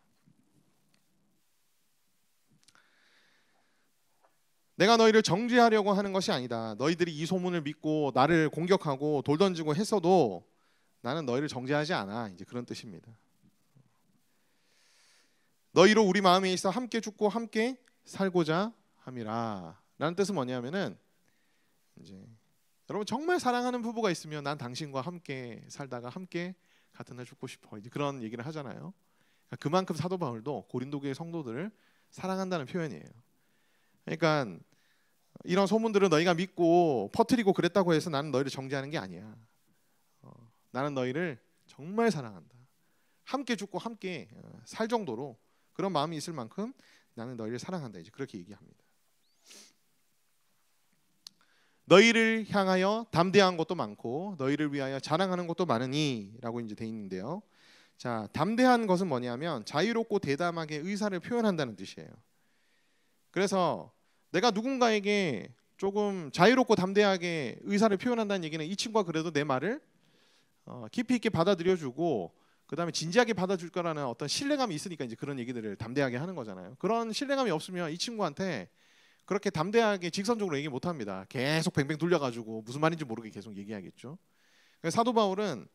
내가 너희를 정죄하려고 하는 것이 아니다. 너희들이 이 소문을 믿고 나를 공격하고 돌 던지고 했어도 나는 너희를 정죄하지 않아. 이제 그런 뜻입니다. 너희로 우리 마음에 있어 함께 죽고 함께 살고자 함이라. 라는 뜻은 뭐냐면은 이제 여러분 정말 사랑하는 부부가 있으면 난 당신과 함께 살다가 함께 같은 날 죽고 싶어. 이제 그런 얘기를 하잖아요. 그만큼 사도 바울도 고린도교의 성도들을 사랑한다는 표현이에요. 그러니까 이런 소문들을 너희가 믿고 퍼뜨리고 그랬다고 해서 나는 너희를 정죄하는 게 아니야. 나는 너희를 정말 사랑한다. 함께 죽고 함께 살 정도로 그런 마음이 있을 만큼 나는 너희를 사랑한다. 이제 그렇게 얘기합니다. 너희를 향하여 담대한 것도 많고 너희를 위하여 자랑하는 것도 많으니라고 이제 돼 있는데요. 자, 담대한 것은 뭐냐면 자유롭고 대담하게 의사를 표현한다는 뜻이에요. 그래서 내가 누군가에게 조금 자유롭고 담대하게 의사를 표현한다는 얘기는 이 친구가 그래도 내 말을 깊이 있게 받아들여주고 그 다음에 진지하게 받아줄 거라는 어떤 신뢰감이 있으니까 이제 그런 얘기들을 담대하게 하는 거잖아요. 그런 신뢰감이 없으면 이 친구한테 그렇게 담대하게 직선적으로 얘기 못합니다. 계속 뱅뱅 돌려가지고 무슨 말인지 모르게 계속 얘기하겠죠. 사도 바울은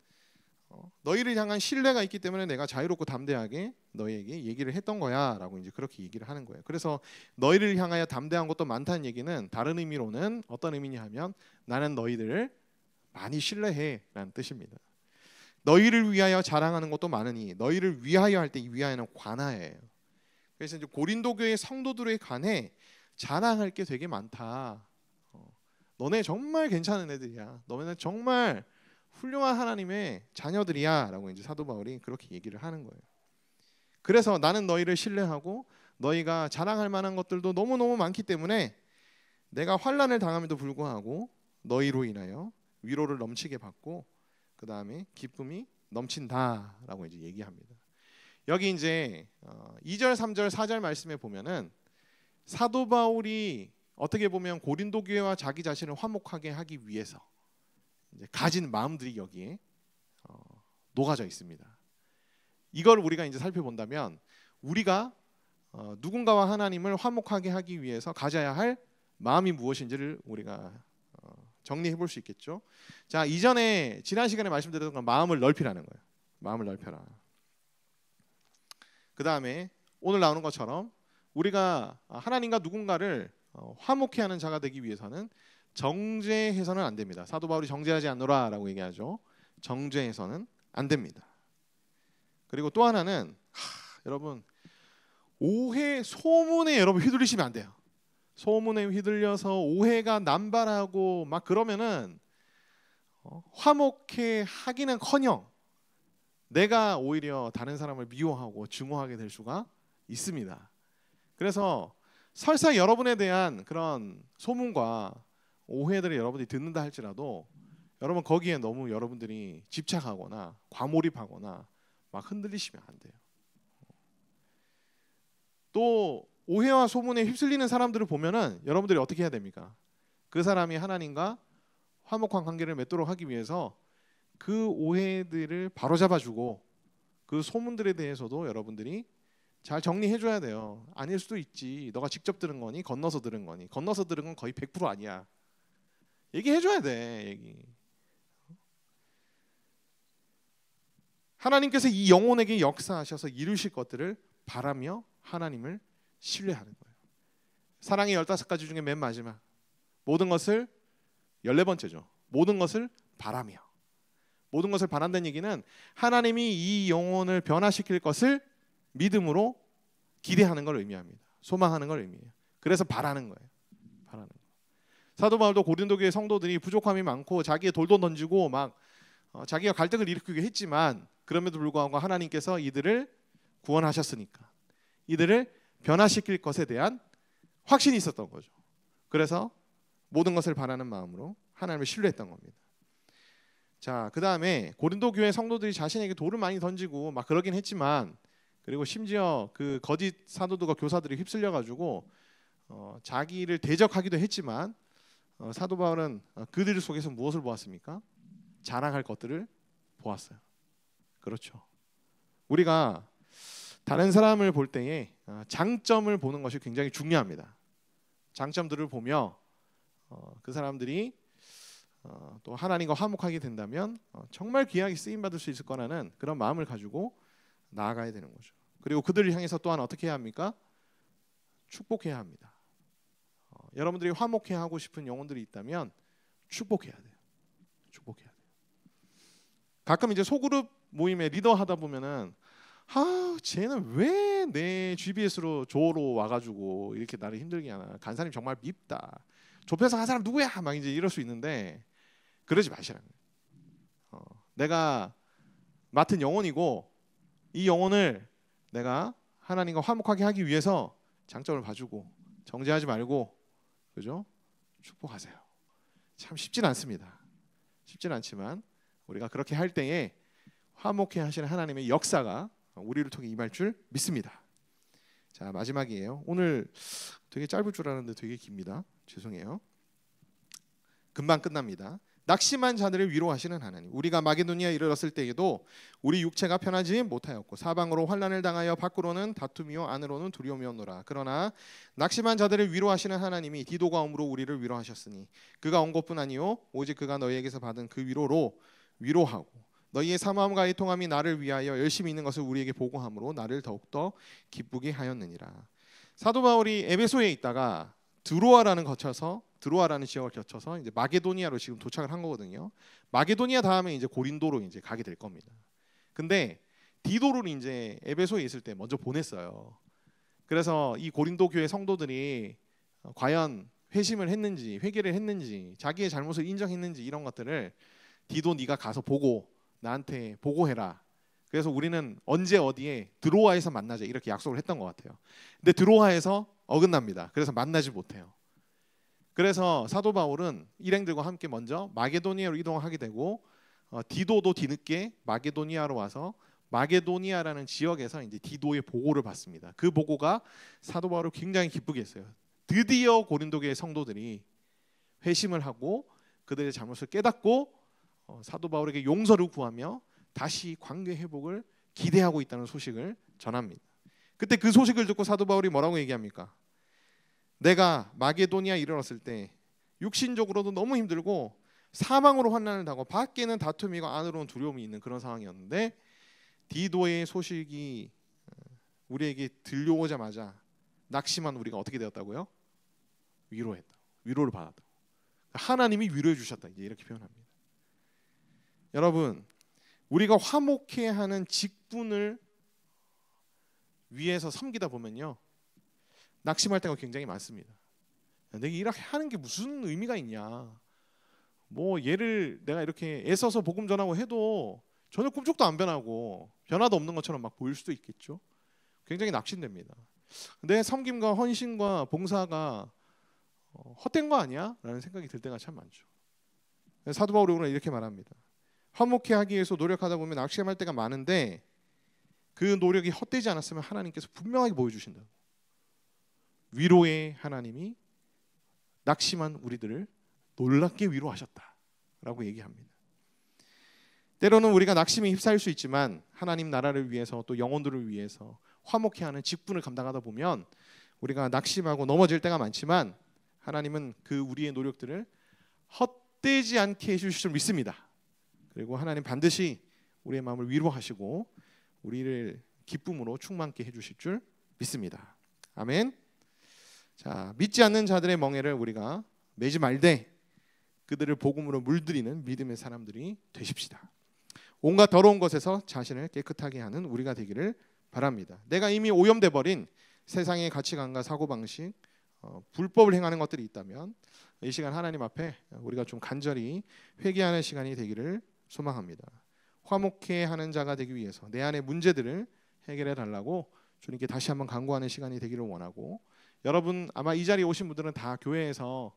너희를 향한 신뢰가 있기 때문에 내가 자유롭고 담대하게 너희에게 얘기를 했던 거야 라고 이제 그렇게 얘기를 하는 거예요. 그래서 너희를 향하여 담대한 것도 많다는 얘기는 다른 의미로는 어떤 의미냐 하면 나는 너희들을 많이 신뢰해 라는 뜻입니다. 너희를 위하여 자랑하는 것도 많으니 너희를 위하여 할 때 이 위하여는 관하예요. 그래서 이제 고린도 교회 성도들에 관해 자랑할 게 되게 많다. 너네 정말 괜찮은 애들이야. 너네는 정말 훌륭한 하나님의 자녀들이야 라고 이제 사도 바울이 그렇게 얘기를 하는 거예요. 그래서 나는 너희를 신뢰하고 너희가 자랑할 만한 것들도 너무너무 많기 때문에 내가 환난을 당함에도 불구하고 너희로 인하여 위로를 넘치게 받고 그 다음에 기쁨이 넘친다라고 이제 얘기합니다. 여기 이제 2절, 3절, 4절 말씀에 보면은 사도 바울이 어떻게 보면 고린도 교회와 자기 자신을 화목하게 하기 위해서 이제 가진 마음들이 여기에 녹아져 있습니다. 이걸 우리가 이제 살펴본다면 우리가 누군가와 하나님을 화목하게 하기 위해서 가져야 할 마음이 무엇인지를 우리가 정리해 볼 수 있겠죠. 자, 이전에 지난 시간에 말씀드렸던 건 마음을 넓히라는 거예요. 마음을 넓혀라. 그 다음에 오늘 나오는 것처럼 우리가 하나님과 누군가를 화목해 하는 자가 되기 위해서는 정죄해서는 안 됩니다. 사도 바울이 정죄하지 않노라 라고 얘기하죠. 정죄해서는 안 됩니다. 그리고 또 하나는 여러분 오해 소문에 여러분 휘둘리시면 안 돼요. 소문에 휘둘려서 오해가 남발하고 막 그러면은 화목해 하기는커녕 내가 오히려 다른 사람을 미워하고 증오하게 될 수가 있습니다. 그래서 설사 여러분에 대한 그런 소문과 오해들을 여러분들이 듣는다 할지라도 여러분 거기에 너무 여러분들이 집착하거나 과몰입하거나 막 흔들리시면 안 돼요. 또 오해와 소문에 휩쓸리는 사람들을 보면은 여러분들이 어떻게 해야 됩니까? 그 사람이 하나님과 화목한 관계를 맺도록 하기 위해서 그 오해들을 바로잡아주고 그 소문들에 대해서도 여러분들이 잘 정리해줘야 돼요. 아닐 수도 있지. 너가 직접 들은 거니 건너서 들은 거니. 건너서 들은 건 거의 100% 아니야. 얘기해줘야 돼. 얘기. 하나님께서 이 영혼에게 역사하셔서 이루실 것들을 바라며 하나님을 신뢰하는 거예요. 사랑의 15가지 중에 맨 마지막 모든 것을 14번째죠. 모든 것을 바라며. 모든 것을 바란다는 얘기는 하나님이 이 영혼을 변화시킬 것을 믿음으로 기대하는 걸 의미합니다. 소망하는 걸 의미해요. 그래서 바라는 거예요. 바라는 거. 사도 바울도 고린도 교회 성도들이 부족함이 많고 자기의 돌도 던지고 막 자기가 갈등을 일으키게 했지만 그럼에도 불구하고 하나님께서 이들을 구원하셨으니까 이들을 변화시킬 것에 대한 확신이 있었던 거죠. 그래서 모든 것을 바라는 마음으로 하나님을 신뢰했던 겁니다. 자, 그 다음에 고린도 교회 성도들이 자신에게 돌을 많이 던지고 막 그러긴 했지만 그리고 심지어 그 거짓 사도들과 교사들이 휩쓸려가지고 자기를 대적하기도 했지만 사도 바울은 그들 속에서 무엇을 보았습니까? 자랑할 것들을 보았어요. 그렇죠. 우리가 다른 사람을 볼 때에 장점을 보는 것이 굉장히 중요합니다. 장점들을 보며 그 사람들이 또 하나님과 화목하게 된다면 정말 귀하게 쓰임받을 수 있을 거라는 그런 마음을 가지고 나아가야 되는 거죠. 그리고 그들을 향해서 또한 어떻게 해야 합니까? 축복해야 합니다. 여러분들이 화목해 하고 싶은 영혼들이 있다면 축복해야 돼요. 축복해야 돼요. 가끔 이제 소그룹 모임에 리더 하다 보면은 쟤는 왜 내 GBS로 조로 와가지고 이렇게 나를 힘들게 하나? 간사님 정말 밉다. 좁혀서 한 사람 누구야? 막 이제 이럴 수 있는데 그러지 마시라는 거예요. 내가 맡은 영혼이고 이 영혼을 내가 하나님과 화목하게 하기 위해서 장점을 봐주고 정죄하지 말고 그죠? 축복하세요. 참 쉽진 않습니다. 쉽진 않지만 우리가 그렇게 할 때에 화목해 하시는 하나님의 역사가 우리를 통해 임할 줄 믿습니다. 자, 마지막이에요. 오늘 되게 짧을 줄 알았는데 되게 깁니다. 죄송해요. 금방 끝납니다. 낙심한 자들을 위로하시는 하나님. 우리가 마게도니아에 이르렀을 때에도 우리 육체가 편하지 못하였고 사방으로 환난을 당하여 밖으로는 다툼이요 안으로는 두려움이었노라. 그러나 낙심한 자들을 위로하시는 하나님이 디도가 om으로 우리를 위로하셨으니 그가 온 것뿐 아니요 오직 그가 너희에게서 받은 그 위로로 위로하고 너희의 사모함과 애통함이 나를 위하여 열심히 있는 것을 우리에게 보고함으로 나를 더욱더 기쁘게 하였느니라. 사도 바울이 에베소에 있다가 드로아라는 지역을 거쳐서 이제 마게도니아로 지금 도착을 한 거거든요. 마게도니아 다음에 이제 고린도로 이제 가게 될 겁니다. 근데 디도를 이제 에베소에 있을 때 먼저 보냈어요. 그래서 이 고린도 교회 성도들이 과연 회심을 했는지, 회개를 했는지, 자기의 잘못을 인정했는지 이런 것들을 디도 네가 가서 보고 나한테 보고해라. 그래서 우리는 언제 어디에 드로아에서 만나자 이렇게 약속을 했던 것 같아요. 근데 드로아에서 어긋납니다. 그래서 만나지 못해요. 그래서 사도 바울은 일행들과 함께 먼저 마게도니아로 이동하게 되고 디도도 뒤늦게 마게도니아로 와서 마게도니아라는 지역에서 이제 디도의 보고를 받습니다. 그 보고가 사도 바울을 굉장히 기쁘게 했어요. 드디어 고린도교의 성도들이 회심을 하고 그들의 잘못을 깨닫고 사도 바울에게 용서를 구하며 다시 관계 회복을 기대하고 있다는 소식을 전합니다. 그때 그 소식을 듣고 사도 바울이 뭐라고 얘기합니까? 내가 마게도니아에 이르렀을 때 육신적으로도 너무 힘들고 사망으로 환난을 당하고 밖에는 다툼이고 안으로는 두려움이 있는 그런 상황이었는데 디도의 소식이 우리에게 들려오자마자 낙심한 우리가 어떻게 되었다고요? 위로했다. 위로를 받았다. 하나님이 위로해 주셨다. 이제 이렇게 표현합니다. 여러분, 우리가 화목해 하는 직분을 위해서 섬기다 보면요 낙심할 때가 굉장히 많습니다. 내가 이렇게 하는 게 무슨 의미가 있냐, 뭐 얘를 내가 이렇게 애써서 복음 전하고 해도 전혀 꿈쩍도 안 변하고 변화도 없는 것처럼 막 보일 수도 있겠죠. 굉장히 낙심됩니다. 내 섬김과 헌신과 봉사가 헛된 거 아니야? 라는 생각이 들 때가 참 많죠. 사도 바울이 오늘 이렇게 말합니다. 화목해 하기 위해서 노력하다 보면 낙심할 때가 많은데 그 노력이 헛되지 않았으면 하나님께서 분명하게 보여주신다고. 위로의 하나님이 낙심한 우리들을 놀랍게 위로하셨다라고 얘기합니다. 때로는 우리가 낙심에 휩싸일 수 있지만 하나님 나라를 위해서 또 영혼들을 위해서 화목해 하는 직분을 감당하다 보면 우리가 낙심하고 넘어질 때가 많지만 하나님은 그 우리의 노력들을 헛되지 않게 해주실 줄 믿습니다. 그리고 하나님 반드시 우리의 마음을 위로하시고 우리를 기쁨으로 충만케 해주실 줄 믿습니다. 아멘. 자, 믿지 않는 자들의 멍에를 우리가 매지 말되 그들을 복음으로 물들이는 믿음의 사람들이 되십시다. 온갖 더러운 것에서 자신을 깨끗하게 하는 우리가 되기를 바랍니다. 내가 이미 오염돼 버린 세상의 가치관과 사고방식, 불법을 행하는 것들이 있다면 이 시간 하나님 앞에 우리가 좀 간절히 회개하는 시간이 되기를 소망합니다. 화목해 하는 자가 되기 위해서 내 안의 문제들을 해결해 달라고 주님께 다시 한번 간구하는 시간이 되기를 원하고, 여러분 아마 이 자리에 오신 분들은 다 교회에서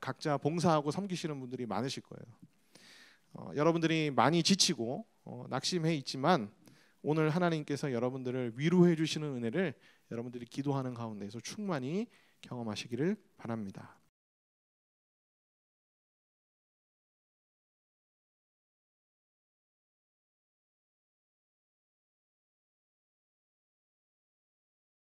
각자 봉사하고 섬기시는 분들이 많으실 거예요. 여러분들이 많이 지치고 낙심해 있지만 오늘 하나님께서 여러분들을 위로해 주시는 은혜를 여러분들이 기도하는 가운데서 충만히 경험하시기를 바랍니다.